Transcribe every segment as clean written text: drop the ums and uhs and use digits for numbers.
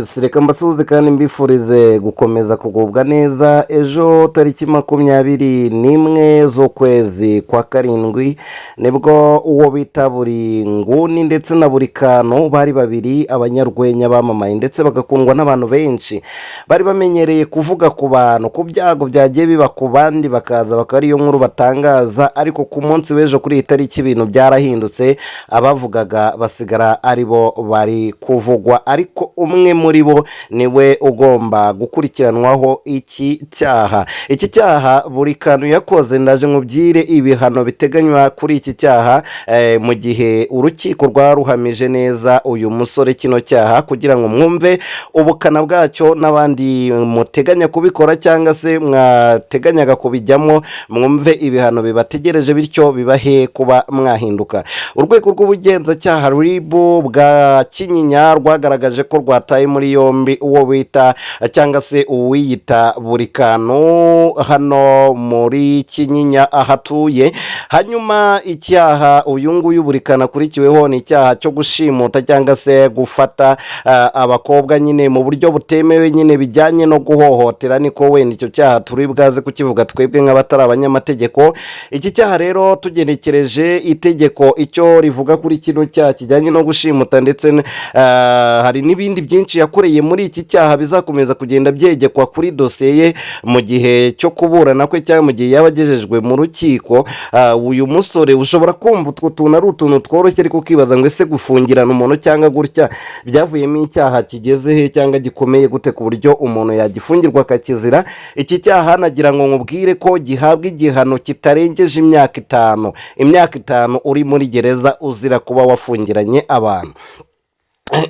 Yes, reka mbasuhuze kandi mbifurize gukomeza kugubwa neza. Ejo tariki 21 z'ukwezi kwa karindwi nibwo uwo bita buri nguni ndetse na buri kantu bari babiri abanyarwenya bamamaye ndetse bagakundwa n'abantu benshi, bari bamenyereye kuvuga ku bantu ku byago byagiye biba ku bandi bakaza bakaba ariyo nkuru batangaza, ariko ku munsi w'ejo kuri iyi tariki ibintu byarahindutse, abavugaga basigara aribo bari kuvugwa, ariko umwe muri bo niwe ugomba gukurikiranwaho iki cyaha. Iki cyaha buri kantu yakoze, ndaje nkubwire ibihano biteganywa kuri iki cyaha mu gihe urukiko rwaruhamije neza uyu musore kino cyaha, kugira ngo mwumve ubukana bwacyo n'abandi muteganya kubikora cyangwa se mwateganyaga kubijyamo mwumve ibihano bibategereje, bityo bibahe kuba mwahinduka. Urwego rw'ubugenzacyaha RIB bwa Kinyinya rwagaragaje ko rwataye muri yombi uwo bita cyangwa se uwiyita buri kantu hano muri Kinyinya ahatuye. Hanyuma icyaha uyu nguyu buri kantu akurikiweho ni icyaha cyo gushimuta cyangwa se gufata abakobwa nyine mu buryo butemewe, nyine bijyanye no guhohotera, niko wenda icyo cyaha turi bwaze kukivuga twebwe nk'abatari abanyamategeko. Iki cyaha rero tugenekereje itegeko icyo rivuga kuri kino cyaha kijyanye no gushimuta, ndetse hari n'ibindi byinshi yakoreye muri iki cyaha bizakomeza kugenda byegekwa kuri dosiye ye mu gihe cyo kuburana kwe cyangwa mu gihe yaba agejejwe mu rukiko. Uyu musore ushobora kumva utwo tuntu ari utuntu tworoshye, ariko ukibaza ngo ese gufungirana umuntu cyangwa gutya byavuyemo icyaha kigeze he cyangwa gikomeye gute ku buryo umuntu yagifungirwa akakizira. Iki cyaha nagira ngo nkubwire ko gihabwa igihano kitarengeje imyaka 5, imyaka 5 uri muri gereza uzira kuba wafungiranye abantu.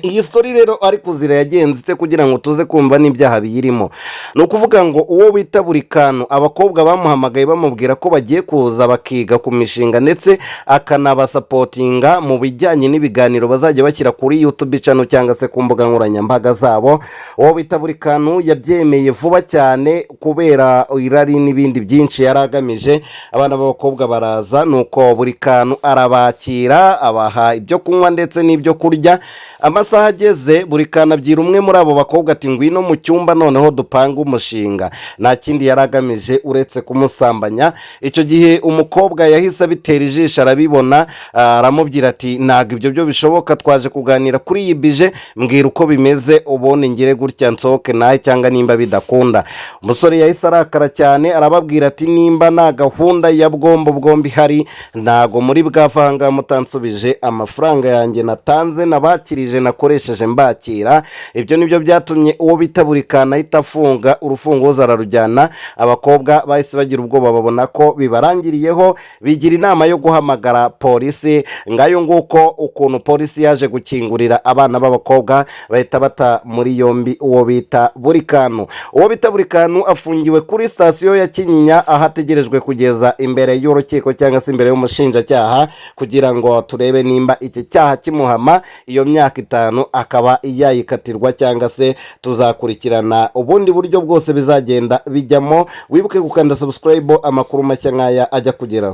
Iyi story rero ari kuzira yagenze kugira ngo tuze kumva n'ibyaha biyirimo. Ni ukuvuga ngo uwo bita buri kantu abakobwa bamuhamagaye bamubwira ko bagiye kuza bakiga ku mishinga ndetse akanabasapotinga mu bijyanye n'ibiganiro bazajya bashyira kuri YouTube channel cyangwa se ku mbuga nkoranyambaga zabo. Uwo bita buri kantu yabyemeye vuba cyane kubera irari n'ibindi byinshi yaragamije. Abana b'abakobwa baraza, nuko buri kantu arabakira abaha ibyo kunywa ndetse n'ibyo kurya. Amasaha ageze buri kantu abyira umwe muri abo bakobwa ati ngwino mu cyumba noneho dupanga umushinga. Nta kindi yaragamije uretse kumusambanya. Icyo gihe umukobwa yahise abitera ijisho arabibona, aramubwira ati ntabwo ibyo byo bishoboka, twaje kuganira kuri iyi bije, mbwira uko bimeze ubundi ngire gutya nsohoke nawe cyangwa nimba bidakunda. Umusore yahise arakara cyane arababwira ati nimba nta gahunda ya bwombi hari, ntago muri bwavanga mutansubije amafaranga yanjye natanze nabakirije nakoresheje mbakira. Ibyo nibyo byatumye uwo bita buri kantu ahita afunga urufunguzo ararujyana. Abakobwa bahise bagira ubwoba babona ko bibarangiriyeho, bigira inama yo guhamagara polisi. Ngayo nguko ukuntu polisi yaje gukingurira abana b'abakobwa bahita bata muri yombi uwo bita buri kantu. Uwo bita buri kantu afungiwe kuri sitasiyo ya Kinyinya aho ategerejwe kugeza imbere y'urukiko cyangwa se imbere y'umushinjacyaha kugira ngo turebe nimba iki cyaha kimuhama iyo myaka 5 akaba yayikatirwa cyangwa se tuzakurikirana ubundi buryo bwose bizagenda bijyamo. Wibuke gukanda subscribe amakuru mashya nkaya ajya kugeraho.